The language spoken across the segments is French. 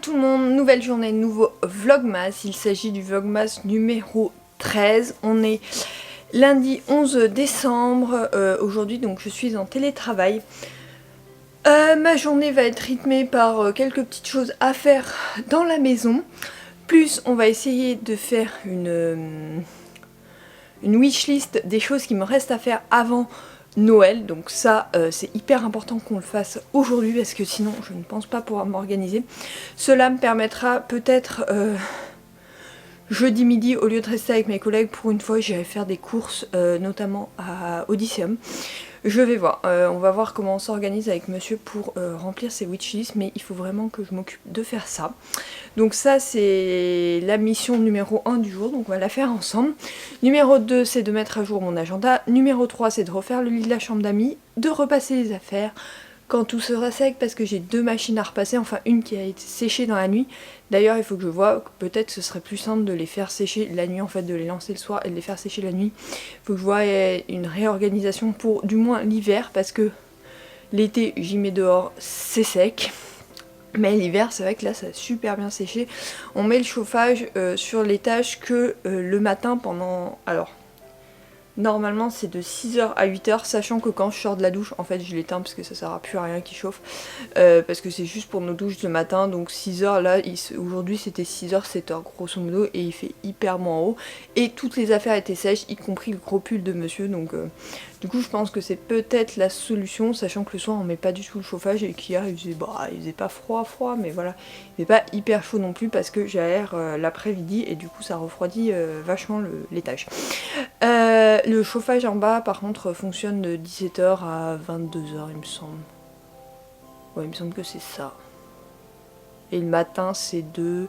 tout le monde, nouvelle journée, nouveau vlogmas. Il s'agit du vlogmas numéro 13. On est lundi 11 décembre aujourd'hui, donc je suis en télétravail. Ma journée va être rythmée par quelques petites choses à faire dans la maison. Plus on va essayer de faire une wishlist des choses qui me restent à faire avant Noël, donc ça c'est hyper important qu'on le fasse aujourd'hui parce que sinon je ne pense pas pouvoir m'organiser. Cela me permettra peut-être jeudi midi, au lieu de rester avec mes collègues, pour une fois j'irai faire des courses notamment à Odysseum. Je vais voir, on va voir comment on s'organise avec monsieur pour remplir ses wishlists, mais il faut vraiment que je m'occupe de faire ça. Donc ça c'est la mission numéro 1 du jour, donc on va la faire ensemble. Numéro 2 c'est de mettre à jour mon agenda. Numéro 3 c'est de refaire le lit de la chambre d'amis, de repasser les affaires quand tout sera sec parce que j'ai 2 machines à repasser, enfin une qui a été séchée dans la nuit. D'ailleurs il faut que je vois, peut-être ce serait plus simple de les faire sécher la nuit en fait, de les lancer le soir et de les faire sécher la nuit. Il faut que je vois une réorganisation pour du moins l'hiver parce que l'été j'y mets dehors, c'est sec. Mais l'hiver, c'est vrai que là, ça a super bien séché. On met le chauffage sur l'étage que le matin pendant... Alors, normalement, c'est de 6h à 8h, sachant que quand je sors de la douche, en fait, je l'éteins parce que ça sert à plus à rien qui chauffe. Parce que c'est juste pour nos douches le matin. Donc 6h, là, aujourd'hui, c'était 6h, 7h, grosso modo. Et il fait hyper bon en haut. Et toutes les affaires étaient sèches, y compris le gros pull de monsieur. Donc... du coup je pense que c'est peut-être la solution, sachant que le soir on met pas du tout le chauffage et qu'hier il faisait pas froid mais voilà, il faisait pas hyper chaud non plus parce que j'aère l'après-midi et du coup ça refroidit vachement l'étage. Le chauffage en bas par contre fonctionne de 17h à 22h il me semble. Ouais il me semble que c'est ça. Et le matin c'est de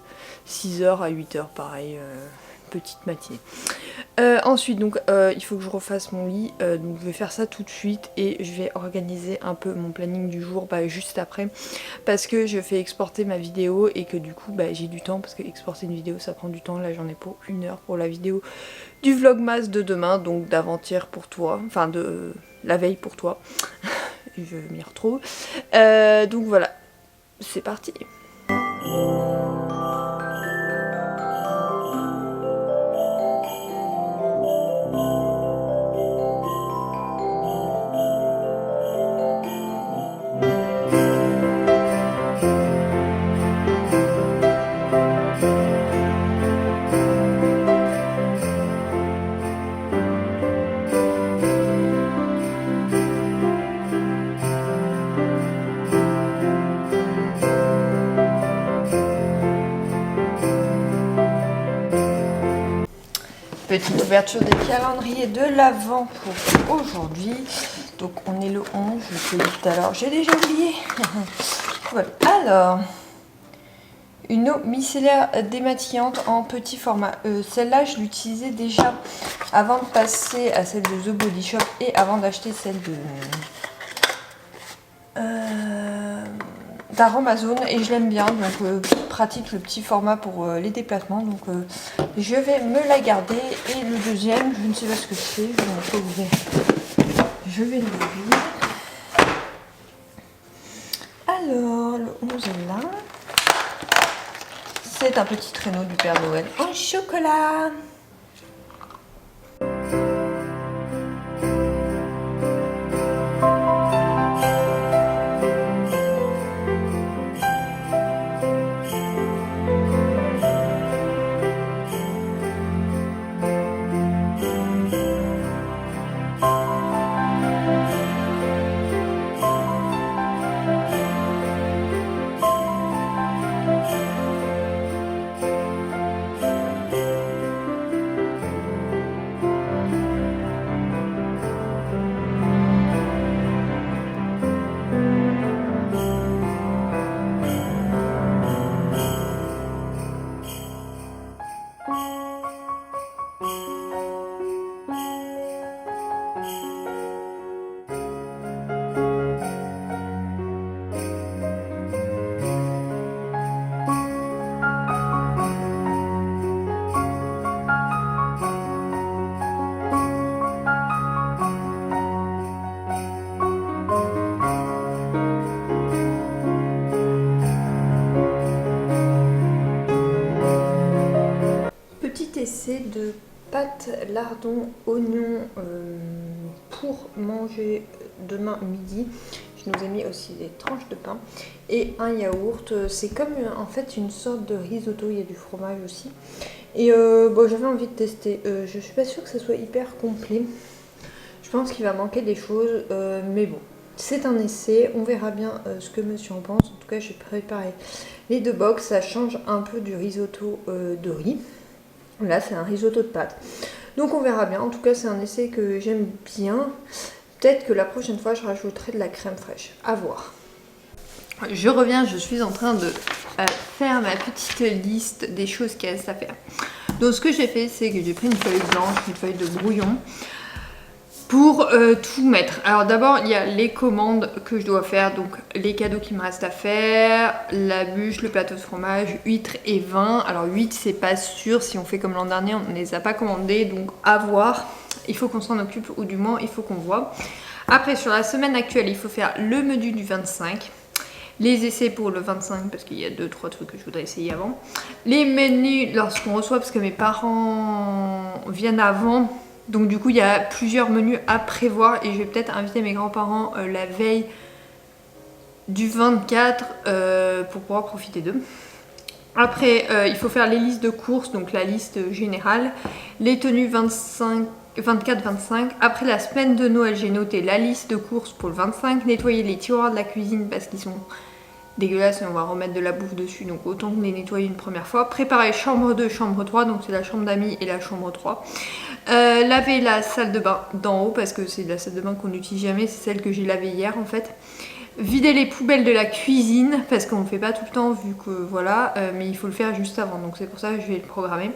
6h à 8h pareil. Petite matinée. Ensuite donc il faut que je refasse mon lit, donc je vais faire ça tout de suite et je vais organiser un peu mon planning du jour juste après parce que je fais exporter ma vidéo et que du coup j'ai du temps parce que exporter une vidéo ça prend du temps. Là j'en ai pour 1 heure pour la vidéo du vlogmas de demain, donc d'avant-hier pour toi, enfin de la veille pour toi. Je m'y retrouve. Donc voilà, c'est parti. Petite ouverture des calendriers de l'Avent pour aujourd'hui. Donc on est le 11, je l'ai dit tout à l'heure, j'ai déjà oublié. Voilà. Alors, une eau micellaire démaquillante en petit format. Celle-là, je l'utilisais déjà avant de passer à celle de The Body Shop et avant d'acheter celle de d'Aromazone et je l'aime bien, donc pratique le petit format pour les déplacements, donc je vais me la garder. Et le deuxième, je ne sais pas ce que c'est, je vais l'ouvrir. Je vais l'ouvrir. Alors, le 11 est là. C'est un petit traîneau du Père Noël en chocolat. pâtes, lardons, oignons pour manger demain midi. Je nous ai mis aussi des tranches de pain et un yaourt. C'est comme en fait une sorte de risotto, il y a du fromage aussi. Et bon, j'avais envie de tester. Je suis pas sûre que ce soit hyper complet. Je pense qu'il va manquer des choses, mais bon. C'est un essai, on verra bien ce que monsieur en pense. En tout cas, j'ai préparé les 2 box. Ça change un peu du risotto de riz. Là, c'est un risotto de pâtes. Donc on verra bien. En tout cas, c'est un essai que j'aime bien. Peut-être que la prochaine fois, je rajouterai de la crème fraîche. À voir. Je reviens, je suis en train de faire ma petite liste des choses qu'il reste à faire. Donc ce que j'ai fait, c'est que j'ai pris une feuille blanche, une feuille de brouillon, pour tout mettre. Alors d'abord, il y a les commandes que je dois faire, donc les cadeaux qui me restent à faire, la bûche, le plateau de fromage, huîtres et vin. Alors huîtres, c'est pas sûr, si on fait comme l'an dernier, on ne les a pas commandées, donc à voir. Il faut qu'on s'en occupe, ou du moins, il faut qu'on voit. Après, sur la semaine actuelle, il faut faire le menu du 25. Les essais pour le 25, parce qu'il y a 2-3 trucs que je voudrais essayer avant. Les menus lorsqu'on reçoit, parce que mes parents viennent avant. Donc du coup, il y a plusieurs menus à prévoir. Et je vais peut-être inviter mes grands-parents la veille du 24 pour pouvoir profiter d'eux. Après, il faut faire les listes de courses, donc la liste générale. Les tenues 24-25. Après la semaine de Noël, j'ai noté la liste de courses pour le 25. Nettoyer les tiroirs de la cuisine parce qu'ils sont dégueulasses et on va remettre de la bouffe dessus. Donc autant que les nettoyer une première fois. Préparer chambre 2, chambre 3. Donc c'est la chambre d'amis et la chambre 3. Laver la salle de bain d'en haut parce que c'est la salle de bain qu'on n'utilise jamais. C'est celle que j'ai lavée hier en fait. Vider les poubelles de la cuisine parce qu'on ne fait pas tout le temps vu que voilà, mais il faut le faire juste avant, donc c'est pour ça que je vais le programmer.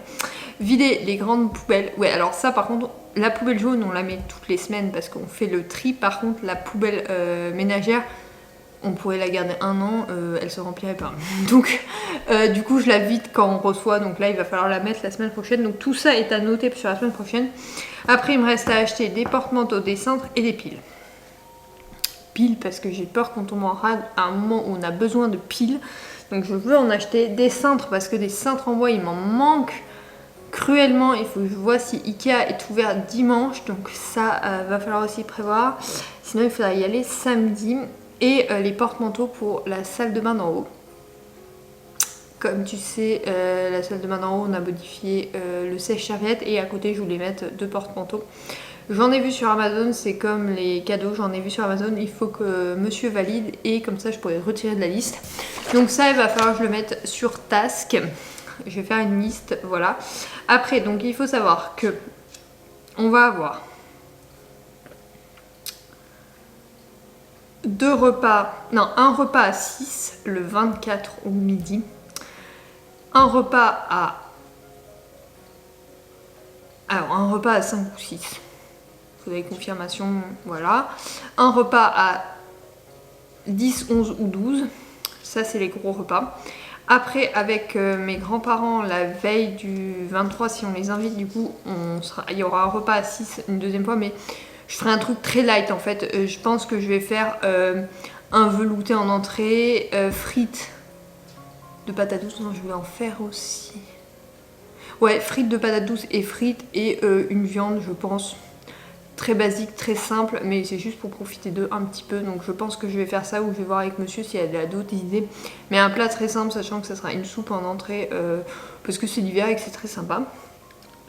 Vider les grandes poubelles, ouais, alors ça par contre, la poubelle jaune on la met toutes les semaines parce qu'on fait le tri. Par contre la poubelle ménagère, on pourrait la garder 1 an, elle se remplirait pas. Donc du coup je la vide quand on reçoit, donc là il va falloir la mettre la semaine prochaine. Donc tout ça est à noter sur la semaine prochaine. Après il me reste à acheter des porte-manteaux, des cintres et des piles. Parce que j'ai peur qu'on tombe en rade à un moment où on a besoin de piles. Donc je veux en acheter des cintres parce que des cintres en bois il m'en manque cruellement. Il faut que je vois si Ikea est ouvert dimanche, donc ça va falloir aussi prévoir. Sinon il faudra y aller samedi. Et les porte-manteaux pour la salle de bain d'en haut. Comme tu sais, la salle de bain d'en haut on a modifié le sèche-serviette et à côté je voulais mettre 2 porte-manteaux. J'en ai vu sur Amazon, c'est comme les cadeaux, j'en ai vu sur Amazon, il faut que monsieur valide et comme ça je pourrais retirer de la liste. Donc ça il va falloir que je le mette sur Task, je vais faire une liste, voilà. Après donc il faut savoir que on va avoir 2 repas, non un repas à 6 le 24 au midi, un repas à... alors un repas à 5 ou 6. Vous avez confirmation, voilà. Un repas à 10, 11 ou 12. Ça, c'est les gros repas. Après, avec mes grands-parents, la veille du 23, si on les invite, du coup, il y aura un repas à 6 une deuxième fois, mais je ferai un truc très light, en fait. Je pense que je vais faire un velouté en entrée, frites de patates douces. Non, je vais en faire aussi. Ouais, frites de patates douces et frites et une viande, je pense. Très basique, très simple, mais c'est juste pour profiter d'eux un petit peu. Donc je pense que je vais faire ça ou je vais voir avec monsieur s'il y a d'autres idées. Mais un plat très simple, sachant que ça sera une soupe en entrée parce que c'est l'hiver et que c'est très sympa.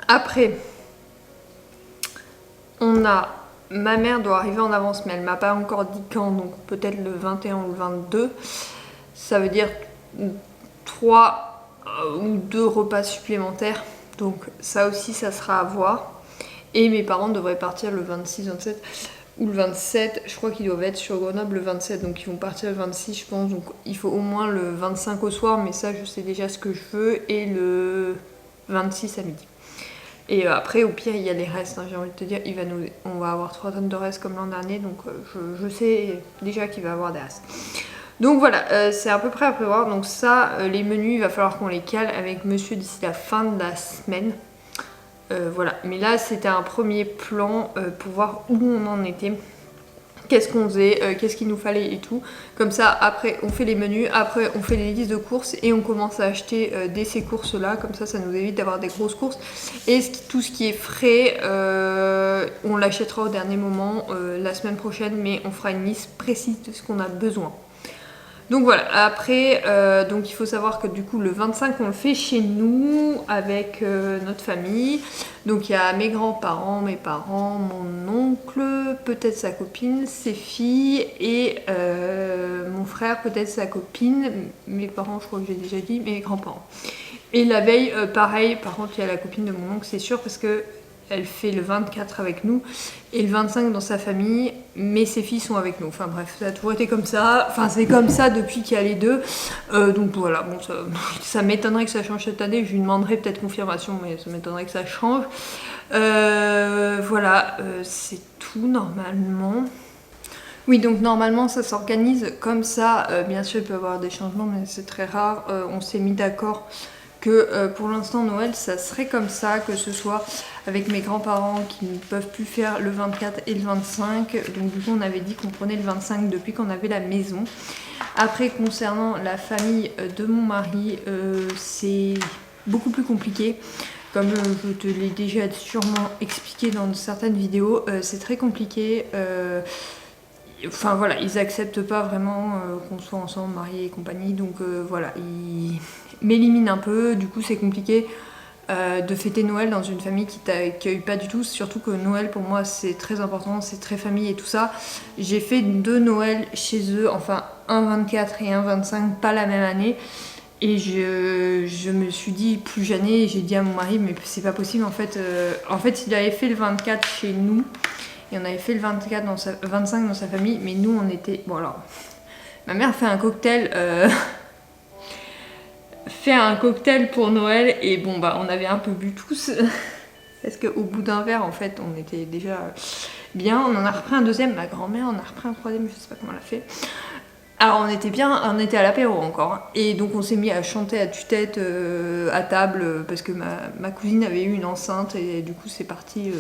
Après, on a... ma mère doit arriver en avance, mais elle m'a pas encore dit quand, donc peut-être le 21 ou le 22. Ça veut dire 3 ou 2 repas supplémentaires. Donc ça aussi, ça sera à voir. Et mes parents devraient partir le 26, 27 ou le 27. Je crois qu'ils doivent être sur Grenoble le 27, donc ils vont partir le 26 je pense. Donc il faut au moins le 25 au soir, mais ça je sais déjà ce que je veux. Et le 26 à midi. Et après au pire il y a les restes, hein, j'ai envie de te dire, on va avoir 3 tonnes de restes comme l'an dernier. Donc je sais déjà qu'il va y avoir des restes. Donc voilà, c'est à peu près à prévoir. Donc ça, les menus, il va falloir qu'on les cale avec monsieur d'ici la fin de la semaine. Voilà, mais là c'était un premier plan pour voir où on en était qu'est-ce qu'on faisait, qu'est-ce qu'il nous fallait et tout. Comme ça, après on fait les menus, après on fait les listes de courses et on commence à acheter dès ces courses-là. Comme ça nous évite d'avoir des grosses courses. Et tout ce qui est frais, on l'achètera au dernier moment la semaine prochaine, mais on fera une liste précise de ce qu'on a besoin. Donc voilà, après, donc il faut savoir que du coup le 25 on le fait chez nous avec notre famille. Donc il y a mes grands-parents, mes parents, mon oncle, peut-être sa copine, ses filles et mon frère, peut-être sa copine, mes parents je crois que j'ai déjà dit, mes grands-parents. Et la veille, pareil, par contre il y a la copine de mon oncle, c'est sûr, parce que elle fait le 24 avec nous et le 25 dans sa famille, mais ses filles sont avec nous. Enfin bref, ça a toujours été comme ça. Enfin, c'est comme ça depuis qu'il y a les deux. Donc voilà, bon, ça m'étonnerait que ça change cette année. Je lui demanderai peut-être confirmation, mais ça m'étonnerait que ça change. Voilà, c'est tout normalement. Oui, donc normalement ça s'organise comme ça. Bien sûr, il peut y avoir des changements, mais c'est très rare. On s'est mis d'accord que pour l'instant Noël ça serait comme ça, que ce soit avec mes grands-parents qui ne peuvent plus faire le 24 et le 25, donc du coup on avait dit qu'on prenait le 25 depuis qu'on avait la maison. Après, concernant la famille de mon mari, c'est beaucoup plus compliqué. Comme je te l'ai déjà sûrement expliqué dans certaines vidéos, c'est très compliqué. Enfin voilà, ils acceptent pas vraiment qu'on soit ensemble, mariés et compagnie, donc voilà, ils m'éliminent un peu, du coup c'est compliqué de fêter Noël dans une famille qui t'accueille pas du tout, surtout que Noël pour moi c'est très important, c'est très famille et tout ça. J'ai fait 2 Noëls chez eux, enfin un 24 et un 25, pas la même année, et je me suis dit plus jamais, j'ai dit à mon mari mais c'est pas possible en fait, il avait fait le 24 chez nous, et on avait fait le 25 dans sa famille, mais nous on était... Bon alors, ma mère fait un cocktail... pour Noël, et bon bah on avait un peu bu tous, parce qu'au bout d'un verre en fait on était déjà bien, on en a repris un deuxième, ma grand-mère en a repris un troisième, je sais pas comment elle a fait. Alors on était bien, on était à l'apéro encore, hein. Et donc on s'est mis à chanter à tue-tête à table, parce que ma cousine avait eu une enceinte, et du coup c'est parti...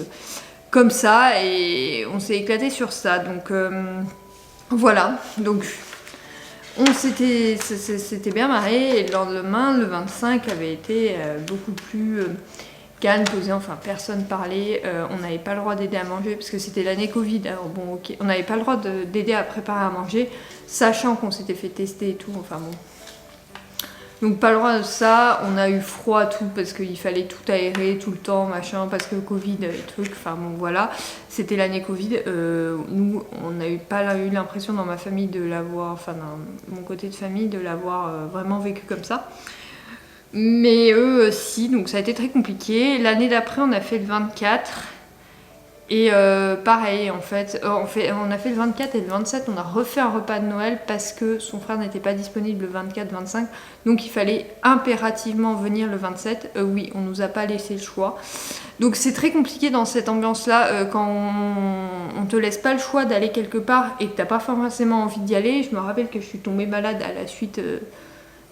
comme ça, et on s'est éclaté sur ça, donc voilà, donc on s'était bien marré, et le lendemain, le 25, avait été beaucoup plus calme, posé, enfin personne parlait, on n'avait pas le droit d'aider à manger, parce que c'était l'année Covid, alors bon ok, on n'avait pas le droit d'aider à préparer à manger, sachant qu'on s'était fait tester et tout, enfin bon. Donc pas le droit de ça, on a eu froid tout parce qu'il fallait tout aérer tout le temps, machin, parce que Covid et trucs, enfin bon voilà, c'était l'année Covid. Nous, on n'a pas eu l'impression dans ma famille de l'avoir, enfin dans mon côté de famille, de l'avoir vraiment vécu comme ça. Mais eux, si, donc ça a été très compliqué. L'année d'après, on a fait le 24. Et pareil, en fait, on a fait le 24 et le 27, on a refait un repas de Noël parce que son frère n'était pas disponible le 24-25, donc il fallait impérativement venir le 27. Oui, on nous a pas laissé le choix. Donc c'est très compliqué dans cette ambiance-là, quand on te laisse pas le choix d'aller quelque part et que t'as pas forcément envie d'y aller. Je me rappelle que je suis tombée malade à la suite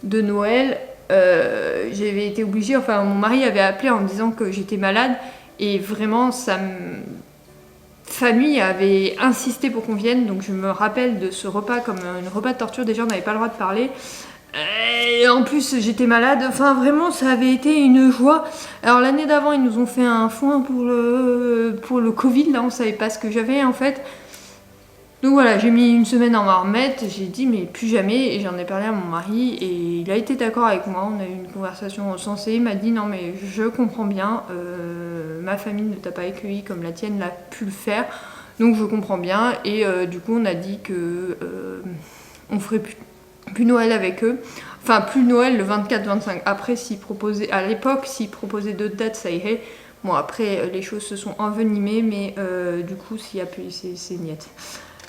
de Noël. J'avais été obligée, enfin mon mari avait appelé en me disant que j'étais malade, et vraiment famille avait insisté pour qu'on vienne, donc je me rappelle de ce repas comme un repas de torture. Déjà on n'avait pas le droit de parler, et en plus j'étais malade, enfin vraiment ça avait été une joie. Alors l'année d'avant ils nous ont fait un foin pour le Covid, là on savait pas ce que j'avais en fait. Donc voilà, j'ai mis une semaine à m'en remettre, j'ai dit mais plus jamais, et j'en ai parlé à mon mari et il a été d'accord avec moi, on a eu une conversation sensée, il m'a dit non mais je comprends bien, ma famille ne t'a pas accueilli comme la tienne l'a pu le faire, donc je comprends bien, et du coup on a dit que on ferait plus Noël avec eux, enfin plus Noël le 24-25, après à l'époque s'ils proposaient d'autres dates ça irait, bon après les choses se sont envenimées, mais du coup s'il y a plus c'est niette.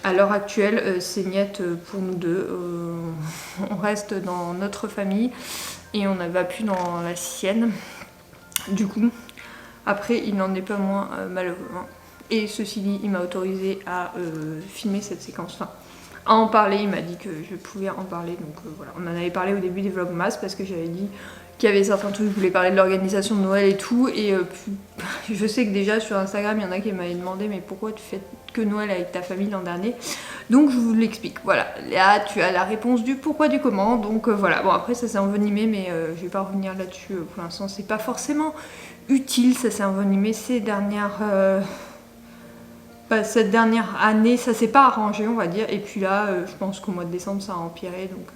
À l'heure actuelle, c'est niette pour nous deux. On reste dans notre famille et on ne va plus dans la sienne. Du coup, après, il n'en est pas moins malheureux. Hein. Et ceci dit, il m'a autorisé à filmer cette séquence. Enfin, à en parler, il m'a dit que je pouvais en parler. Donc voilà, on en avait parlé au début des Vlogmas parce que j'avais dit qu'il y avait certains trucs, je voulais parler de l'organisation de Noël et tout, et je sais que déjà sur Instagram il y en a qui m'avaient demandé mais pourquoi tu fais que Noël avec ta famille l'an dernier, donc je vous l'explique, voilà, là tu as la réponse du pourquoi du comment, donc voilà, bon après ça s'est envenimé mais je vais pas revenir là-dessus pour l'instant, c'est pas forcément utile, ça s'est envenimé ces dernières... cette dernière année, ça s'est pas arrangé on va dire, et puis là je pense qu'au mois de décembre ça a empiré, donc...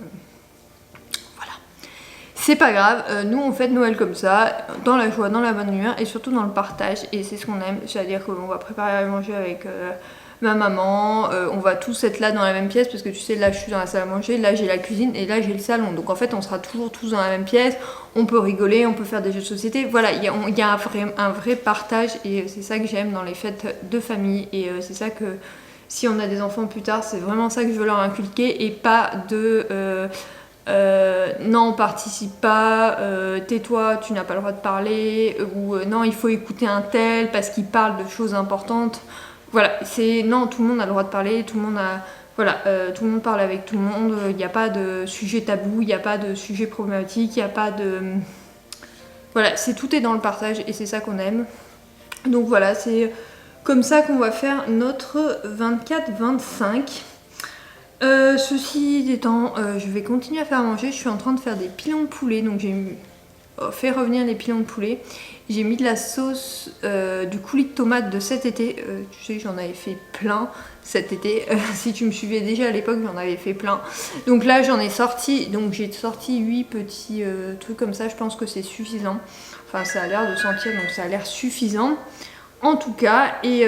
C'est pas grave, nous on fête Noël comme ça, dans la joie, dans la bonne humeur et surtout dans le partage, et c'est ce qu'on aime, c'est-à-dire qu'on va préparer à manger avec ma maman, on va tous être là dans la même pièce parce que tu sais là je suis dans la salle à manger, là j'ai la cuisine et là j'ai le salon, donc en fait on sera toujours tous dans la même pièce, on peut rigoler, on peut faire des jeux de société, voilà, il y a un vrai partage et c'est ça que j'aime dans les fêtes de famille, et c'est ça que si on a des enfants plus tard, c'est vraiment ça que je veux leur inculquer, et pas de... non on participe pas, tais-toi tu n'as pas le droit de parler, ou non il faut écouter un tel parce qu'il parle de choses importantes, voilà, c'est non, tout le monde a le droit de parler, tout le monde a, voilà, tout le monde parle avec tout le monde, il n'y a pas de sujet tabou, il n'y a pas de sujet problématique, il n'y a pas de... Voilà, tout est dans le partage et c'est ça qu'on aime, donc voilà, c'est comme ça qu'on va faire notre 24-25. Ceci étant, je vais continuer à faire manger, je suis en train de faire des pilons de poulet, donc j'ai fait revenir les pilons de poulet, j'ai mis de la sauce, du coulis de tomate de cet été, tu sais j'en avais fait plein cet été, si tu me suivais déjà à l'époque j'en avais fait plein, donc là j'en ai sorti, donc j'ai sorti 8 petits trucs comme ça, je pense que c'est suffisant, enfin ça a l'air de sentir, donc ça a l'air suffisant en tout cas, et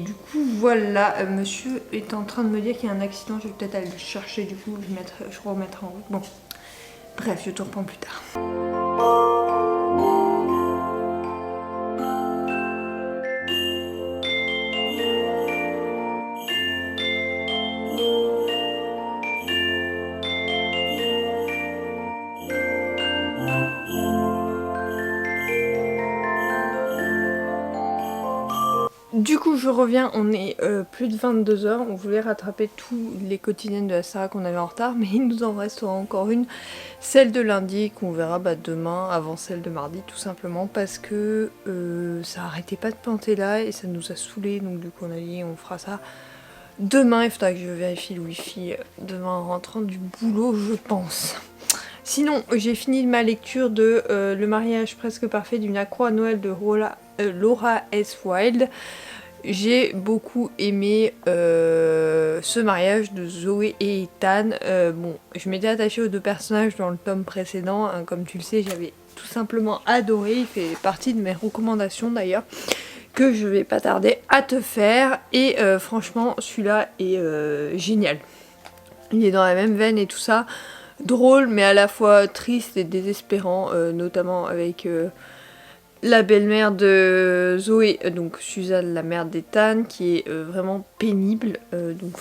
du coup voilà, monsieur est en train de me dire qu'il y a un accident, je vais peut-être aller le chercher, du coup je remettrai en route. Bon, bref, je te reprends plus tard. Du coup je reviens, on est plus de 22 h, on voulait rattraper tous les quotidiennes de la Sarah qu'on avait en retard, mais il nous en restera encore une, celle de lundi qu'on verra demain avant celle de mardi, tout simplement parce que ça arrêtait pas de planter là et ça nous a saoulé, donc du coup on a dit on fera ça demain, il faudra que je vérifie le wifi demain en rentrant du boulot je pense. Sinon j'ai fini ma lecture de Le mariage presque parfait d'une accro à Noël de Laura S. Wilde. J'ai beaucoup aimé ce mariage de Zoé et Ethan. Bon, je m'étais attachée aux deux personnages dans le tome précédent, hein, comme tu le sais, j'avais tout simplement adoré, il fait partie de mes recommandations d'ailleurs, que je vais pas tarder à te faire, et franchement celui-là est génial. Il est dans la même veine et tout ça, drôle mais à la fois triste et désespérant, notamment avec... la belle-mère de Zoé, donc Suzanne, la mère d'Ethan, qui est vraiment pénible, donc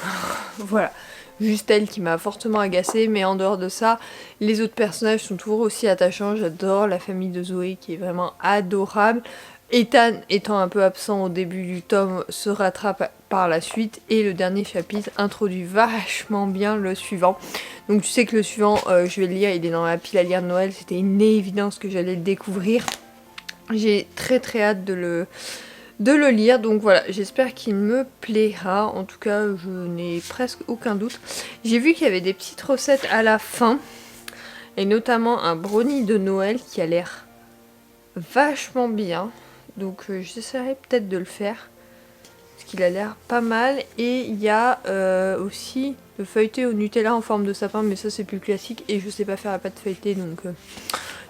voilà, juste elle qui m'a fortement agacée, mais en dehors de ça, les autres personnages sont toujours aussi attachants, j'adore la famille de Zoé qui est vraiment adorable. Ethan étant un peu absent au début du tome se rattrape par la suite, et le dernier chapitre introduit vachement bien le suivant. Donc tu sais que le suivant, je vais le lire, il est dans la pile à lire de Noël, c'était une évidence que j'allais le découvrir. J'ai très hâte de le lire, donc voilà, j'espère qu'il me plaira, en tout cas je n'ai presque aucun doute. J'ai vu qu'il y avait des petites recettes à la fin, et notamment un brownie de Noël qui a l'air vachement bien, donc j'essaierai peut-être de le faire, parce qu'il a l'air pas mal, et il y a aussi le feuilleté au Nutella en forme de sapin, mais ça c'est plus classique, et je sais pas faire la pâte feuilletée, donc...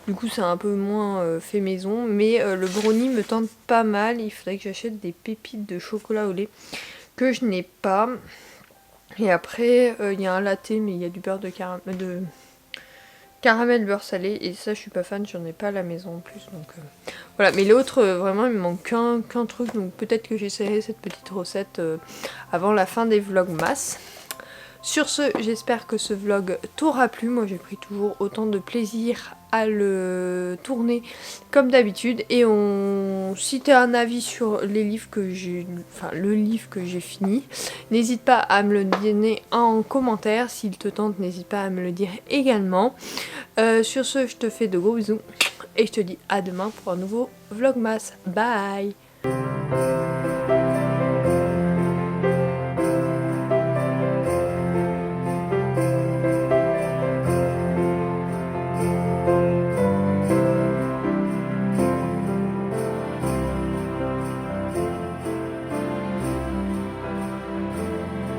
du coup c'est un peu moins fait maison, mais le brownie me tente pas mal. Il faudrait que j'achète des pépites de chocolat au lait que je n'ai pas. Et après il y a un latte, mais il y a du beurre de caramel beurre salé, et ça je suis pas fan, j'en ai pas à la maison en plus, donc voilà. Mais l'autre vraiment il me manque qu'un truc, donc peut-être que j'essaierai cette petite recette avant la fin des vlogmas. Sur ce, j'espère que ce vlog t'aura plu. Moi j'ai pris toujours autant de plaisir à le tourner comme d'habitude. Et si tu as un avis sur les livres que j'ai, enfin le livre que j'ai fini, n'hésite pas à me le donner en commentaire. S'il te tente, n'hésite pas à me le dire également. Sur ce, je te fais de gros bisous et je te dis à demain pour un nouveau vlogmas. Bye.